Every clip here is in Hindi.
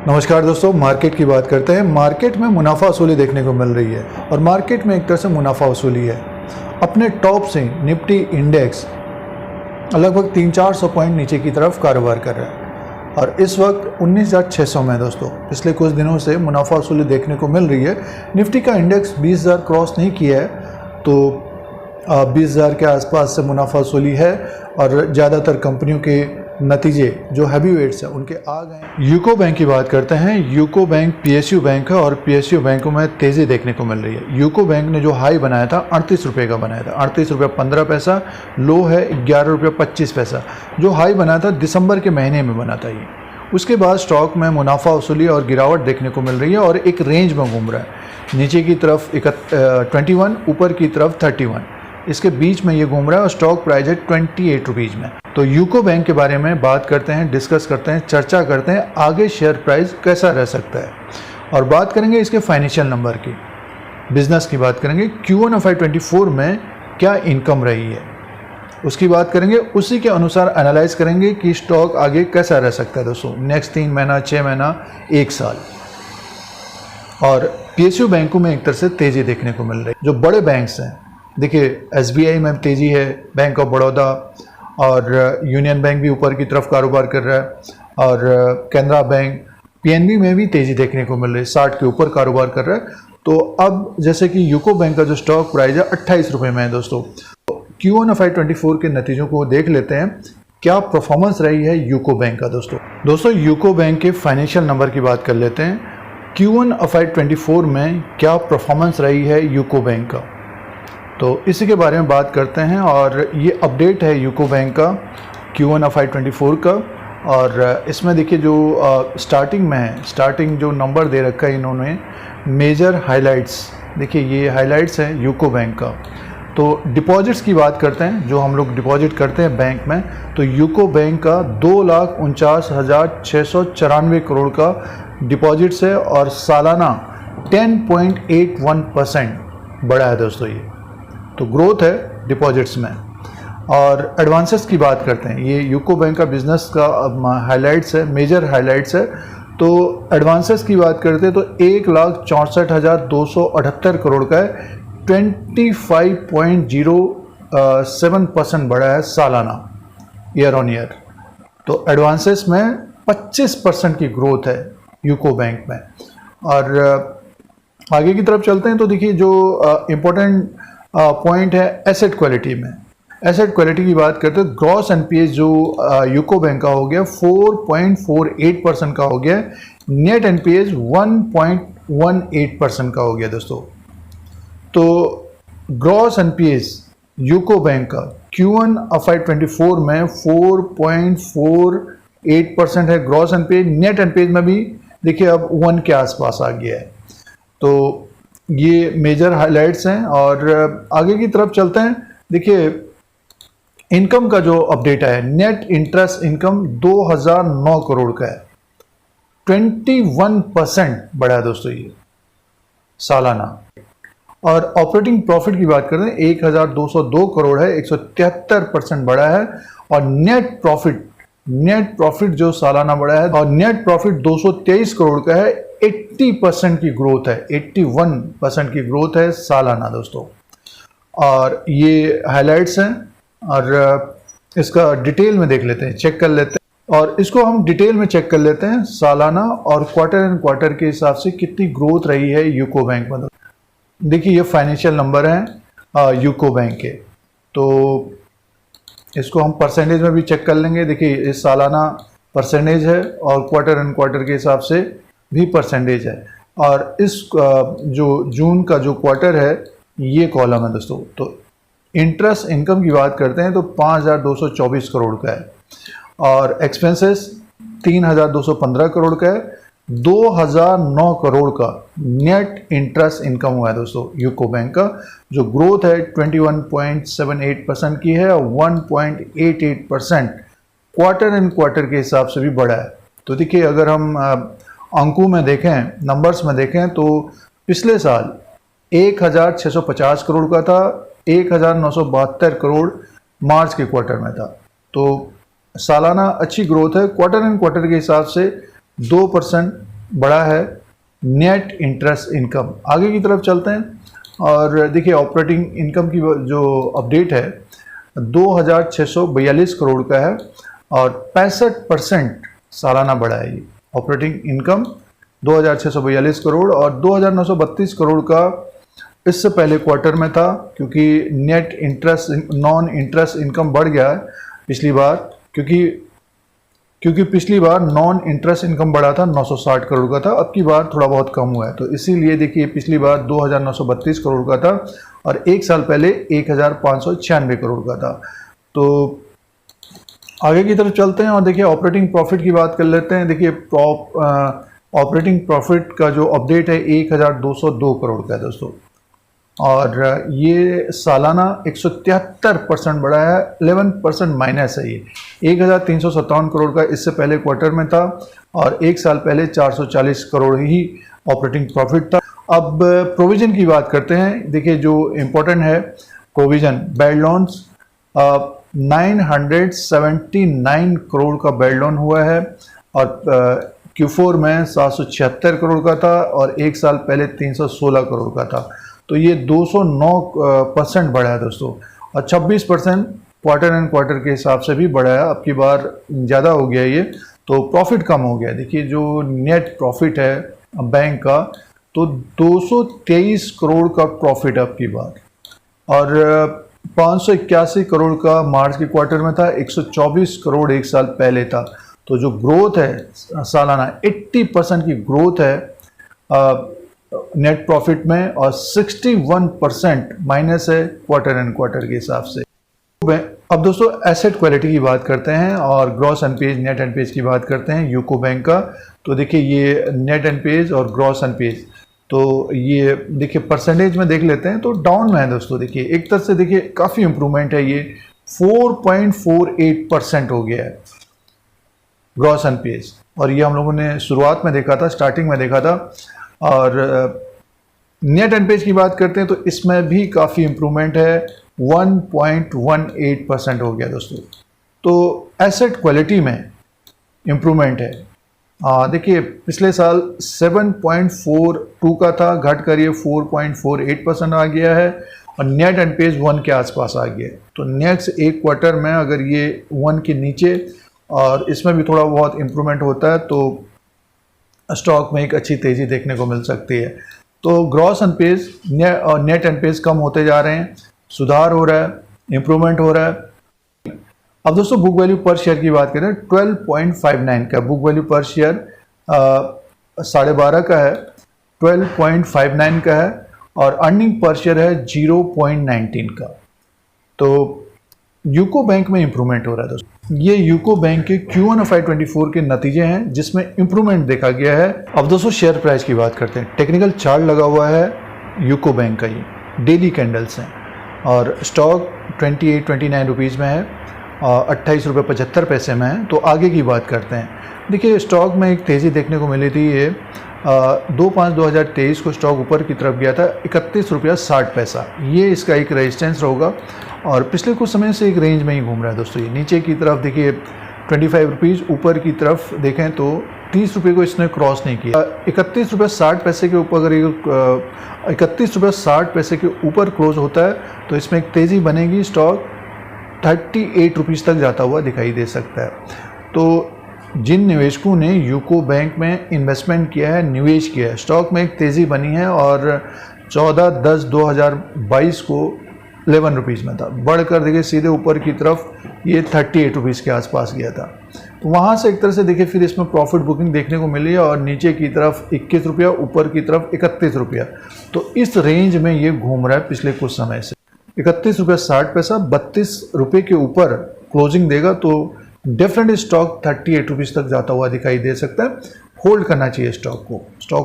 नमस्कार दोस्तों, मार्केट की बात करते हैं। मार्केट में मुनाफा वसूली देखने को मिल रही है और मार्केट में एक तरह से मुनाफा वसूली है। अपने टॉप से निफ्टी इंडेक्स लगभग 300-400 पॉइंट नीचे की तरफ कारोबार कर रहा है और इस वक्त 19,600 में दोस्तों पिछले कुछ दिनों से मुनाफा वसूली देखने को मिल रही है। निफ्टी का इंडेक्स 20,000 क्रॉस नहीं किया है तो 20,000 के आसपास से मुनाफा वसूली है और ज़्यादातर कंपनियों के नतीजे जो हैवी वेट्स हैं उनके आ गए। यूको बैंक की बात करते हैं। यूको बैंक पीएसयू बैंक है और पीएसयू बैंकों में तेज़ी देखने को मिल रही है। यूको बैंक ने जो हाई बनाया था 38 रुपये का बनाया था, 38 रुपये 15 पैसा, लो है 11 रुपये 25 पैसा। जो हाई बना था दिसंबर के महीने में बना था ये। उसके बाद स्टॉक में मुनाफा वसूली और गिरावट देखने को मिल रही है और एक रेंज में घूम रहा है। नीचे की तरफ 21, ऊपर की तरफ 31, इसके बीच में ये घूम रहा है और स्टॉक प्राइस है 28 रुपीज़ में। तो यूको बैंक के बारे में बात करते हैं, डिस्कस करते हैं, चर्चा करते हैं आगे शेयर प्राइस कैसा रह सकता है और बात करेंगे इसके फाइनेंशियल नंबर की, बिजनेस की बात करेंगे। Q1 FY24 में क्या इनकम रही है उसकी बात करेंगे, उसी के अनुसार एनालाइज करेंगे कि स्टॉक आगे कैसा रह सकता है दोस्तों नेक्स्ट 3 महीना, 6 महीना, 1 साल। और पीएसयू बैंकों में एक तरह से तेज़ी देखने को मिल रही है। जो बड़े बैंक्स हैं, देखिए एसबीआई में तेज़ी है, बैंक ऑफ बड़ौदा और यूनियन बैंक भी ऊपर की तरफ कारोबार कर रहा है और कैनरा बैंक, पीएनबी में भी तेज़ी देखने को मिल रही है, 60 के ऊपर कारोबार कर रहा है। तो अब जैसे कि यूको बैंक का जो स्टॉक प्राइस है 28 रुपये में है दोस्तों। Q1 FY24 के नतीजों को देख लेते हैं, क्या परफॉर्मेंस रही है यूको बैंक का दोस्तों यूको बैंक के फाइनेंशियल नंबर की बात कर लेते हैं। Q1 FY24 में क्या परफॉर्मेंस रही है यूको बैंक का, तो इसी के बारे में बात करते हैं। और ये अपडेट है यूको बैंक का Q1 FY24 का और इसमें देखिए जो स्टार्टिंग में है, स्टार्टिंग जो नंबर दे रखा है इन्होंने, मेजर हाइलाइट्स, देखिए ये हाइलाइट्स हैं यूको बैंक का। तो डिपॉजिट्स की बात करते हैं, जो हम लोग डिपॉजिट करते हैं बैंक में, तो यूको बैंक का 2,49,694 करोड़ का डिपॉजिट्स है और सालाना 10.81% बढ़ा है दोस्तों ये, तो ग्रोथ है डिपॉजिट्स में। और एडवांसेस की बात करते हैं, ये यूको बैंक का बिजनेस का हाइलाइट्स है, मेजर हाइलाइट्स है। तो एडवांसेस की बात करते हैं तो 1,64,278 करोड़ का है, 25.07% बढ़ा है सालाना, ईयर ऑन ईयर। तो एडवांसेस में 25% की ग्रोथ है यूको बैंक में। और आगे की तरफ चलते हैं तो देखिए जो इम्पोर्टेंट पॉइंट है एसेट क्वालिटी में, एसेट क्वालिटी की बात करते हैं, ग्रॉस एनपीए जो यूको बैंक का हो गया 4.48% का हो गया, नेट एनपीए 1.18% का हो गया दोस्तों। तो ग्रॉस एनपीए यूको बैंक का Q1 FY24 में 4.48% है ग्रॉस एनपीए, नेट एनपीए में भी देखिए अब 1 के आसपास आ गया है। तो ये मेजर हाइलाइट्स हैं और आगे की तरफ चलते हैं। देखिए इनकम का जो अपडेट है, नेट इंटरेस्ट इनकम 2,009 करोड़ का है, 21% बढ़ा है दोस्तों ये सालाना। और ऑपरेटिंग प्रॉफिट की बात करें 1,202 करोड़ है, 173% बढ़ा है। और नेट प्रॉफिट जो सालाना बढ़ा है, और नेट प्रॉफिट 223 करोड़ का है, 80% की ग्रोथ है, 81% की ग्रोथ है सालाना दोस्तों। और ये हाइलाइट्स हैं और इसका डिटेल में देख लेते हैं, चेक कर लेते हैं। और इसको हम डिटेल में चेक कर लेते हैं, सालाना और क्वार्टर एंड क्वार्टर के हिसाब से कितनी ग्रोथ रही है यूको बैंक में। देखिए ये फाइनेंशियल नंबर हैं यूको बैंक के, तो इसको हम परसेंटेज में भी चेक कर लेंगे। देखिए ये सालाना परसेंटेज है और क्वार्टर एंड क्वार्टर के हिसाब से भी परसेंटेज है। और इस जो जून का जो क्वार्टर है ये कॉलम है दोस्तों। तो इंटरेस्ट इनकम की बात करते हैं तो 5,224 करोड़ का है और एक्सपेंसेस 3,215 करोड़ का है, 2,009 करोड़ का नेट इंटरेस्ट इनकम हुआ है दोस्तों यूको बैंक का, जो ग्रोथ है 21.78% की है और 1.88% क्वार्टर एंड क्वार्टर के हिसाब से भी बढ़ा है। तो देखिए अगर हम अंकों में देखें, नंबर्स में देखें, तो पिछले साल 1,650 करोड़ का था, 1,972 करोड़ मार्च के क्वार्टर में था। तो सालाना अच्छी ग्रोथ है, क्वार्टर एंड क्वार्टर के हिसाब से 2% बढ़ा है नेट इंटरेस्ट इनकम। आगे की तरफ चलते हैं और देखिए ऑपरेटिंग इनकम की जो अपडेट है 2642 करोड़ का है और 65% सालाना बढ़ा है। ये ऑपरेटिंग इनकम 2642 करोड़ और 2932 करोड़ का इससे पहले क्वार्टर में था, क्योंकि net interest non interest income बढ़ गया है पिछली बार, क्योंकि पिछली बार नॉन इंटरेस्ट इनकम बढ़ा था 960 करोड़ का था, अब की बार थोड़ा बहुत कम हुआ है। तो इसीलिए देखिए पिछली बार 2932 करोड़ का था और एक साल पहले 1596 करोड़ का था। तो आगे की तरफ चलते हैं और देखिए ऑपरेटिंग प्रॉफिट की बात कर लेते हैं। देखिए ऑपरेटिंग प्रॉफिट का जो अपडेट है 1202 करोड़ का है दोस्तों, और ये सालाना 173% बढ़ा है, 11% माइनस है। ये 1357 करोड़ का इससे पहले क्वार्टर में था और एक साल पहले 440 करोड़ ही ऑपरेटिंग प्रॉफिट था। अब प्रोविजन की बात करते हैं। देखिए जो इम्पोर्टेंट है प्रोविजन, बैड लोन्स 979 करोड़ का बैड लोन हुआ है और Q4 में 776 करोड़ का था और एक साल पहले 316 करोड़ का था। तो ये 209% बढ़ा है दोस्तों और 26% क्वार्टर एंड क्वार्टर के हिसाब से भी बढ़ा है। अब की बार ज़्यादा हो गया ये, तो प्रॉफिट कम हो गया। देखिए जो नेट प्रॉफिट है बैंक का, तो 223 करोड़ का प्रॉफिट अब की बार, और 581 करोड़ का मार्च के क्वार्टर में था, 124 करोड़ एक साल पहले था। तो जो ग्रोथ है सालाना 80% की ग्रोथ है नेट प्रॉफिट में और 61% माइनस है क्वार्टर एंड क्वार्टर के हिसाब से। अब दोस्तों एसेट क्वालिटी की बात करते हैं और ग्रॉस एनपीएज नेट एनपीएज की बात करते हैं यूको बैंक का। तो देखिए ये नेट एनपीएज और ग्रॉस एनपीएज, तो ये देखिए परसेंटेज में देख लेते हैं तो डाउन में है दोस्तों। देखिए एक तरह से देखिए काफ़ी इंप्रूवमेंट है, ये 4.48% हो गया है ग्रॉस एनपीएज, और ये हम लोगों ने शुरुआत में देखा था, स्टार्टिंग में देखा था। और नेट एनपीएज की बात करते हैं तो इसमें भी काफ़ी इंप्रूवमेंट है, 1.18% हो गया दोस्तों। तो एसेट क्वालिटी में इंप्रूवमेंट है। देखिए पिछले साल 7.42 का था, घट कर ये 4.48% आ गया है और नेट एनपीएज 1 के आसपास आ गया है। तो नेक्स्ट एक क्वार्टर में अगर ये 1 के नीचे और इसमें भी थोड़ा बहुत इम्प्रूवमेंट होता है तो स्टॉक में एक अच्छी तेज़ी देखने को मिल सकती है। तो ग्रॉस एनपीएज और नेट एनपीएज कम होते जा रहे हैं, सुधार हो रहा है, इम्प्रूवमेंट हो रहा है। अब दोस्तों बुक वैल्यू पर शेयर की बात करें, 12.59 का बुक वैल्यू पर शेयर 12.5 का है, 12.59 का है और अर्निंग पर शेयर है 0.19 का। तो यूको बैंक में इंप्रूवमेंट हो रहा है दोस्तों। ये यूको बैंक के Q1 FY24 के नतीजे हैं जिसमें इंप्रूवमेंट देखा गया है। अब दोस्तों शेयर प्राइस की बात करते हैं। टेक्निकल चार्ट लगा हुआ है यूको बैंक का, ये डेली कैंडल्स हैं और स्टॉक 28-29 रुपीज़ में है और 28.75 रुपये में है। तो आगे की बात करते हैं। देखिए स्टॉक में एक तेज़ी देखने को मिली थी, ये 2/5/2023 को स्टॉक ऊपर की तरफ गया था 31.60 रुपया, ये इसका एक रेजिस्टेंस होगा और पिछले कुछ समय से एक रेंज में ही घूम रहा है दोस्तों। ये नीचे की तरफ देखिए 25 रुपीज़, ऊपर की तरफ देखें तो 30 रुपये को इसने क्रॉस नहीं किया। 31.60 के ऊपर, अगर 31.60 के ऊपर क्लोज होता है तो इसमें एक तेज़ी बनेगी, स्टॉक 38 रुपीज़ तक जाता हुआ दिखाई दे सकता है। तो जिन निवेशकों ने यूको बैंक में इन्वेस्टमेंट किया है, निवेश किया है, स्टॉक में एक तेज़ी बनी है और 14/10/2022 को 11 रुपीज़ में था, बढ़कर देखिए सीधे ऊपर की तरफ ये 38 रुपीज़ के आसपास गया था। तो वहाँ से एक तरह से देखिए फिर इसमें प्रॉफिट बुकिंग देखने को मिली और नीचे की तरफ 21 रुपया, ऊपर की तरफ 31 रुपया। तो इस रेंज में ये घूम रहा है पिछले कुछ समय से। 31.60 32 रुपये के ऊपर क्लोजिंग देगा तो डेफिनेटली स्टॉक 38 रुपीज़ तक जाता हुआ दिखाई दे सकता है। होल्ड करना चाहिए स्टॉक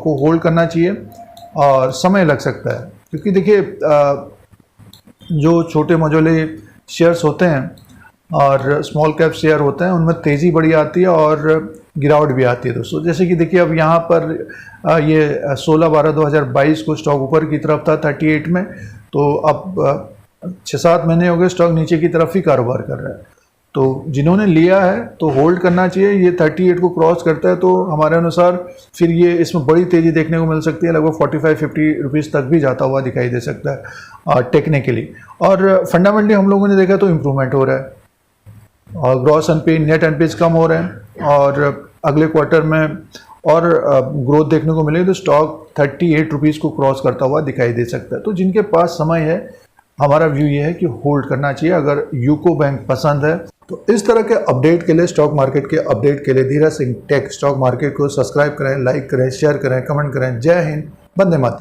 को होल्ड करना चाहिए और समय लग सकता है, क्योंकि देखिए जो छोटे मझोले शेयर्स होते हैं और स्मॉल कैप शेयर होते हैं उनमें तेज़ी बड़ी आती है और गिरावट भी आती है दोस्तों। जैसे कि देखिए अब यहाँ पर ये 16/12/2022 को स्टॉक ऊपर की तरफ था 38 में, तो अब 6-7 महीने हो गए स्टॉक नीचे की तरफ ही कारोबार कर रहा है। तो जिन्होंने लिया है तो होल्ड करना चाहिए। ये 38 को क्रॉस करता है तो हमारे अनुसार फिर ये इसमें बड़ी तेज़ी देखने को मिल सकती है, लगभग 45-50 रुपीज़ तक भी जाता हुआ दिखाई दे सकता है टेक्निकली। और फंडामेंटली हम लोगों ने देखा तो इम्प्रूवमेंट हो रहा है और ग्रॉस एनपी नेट एनपीज कम हो रहे हैं और अगले क्वार्टर में और ग्रोथ देखने को मिलेगी तो स्टॉक 38 रुपीज़ को क्रॉस करता हुआ दिखाई दे सकता है। तो जिनके पास समय है, हमारा व्यू ये है कि होल्ड करना चाहिए अगर यूको बैंक पसंद है। तो इस तरह के अपडेट के लिए, स्टॉक मार्केट के अपडेट के लिए Dheeraj Singh take stock market को सब्सक्राइब करें, लाइक करें, शेयर करें, कमेंट करें। जय हिंद, वंदे मातरम।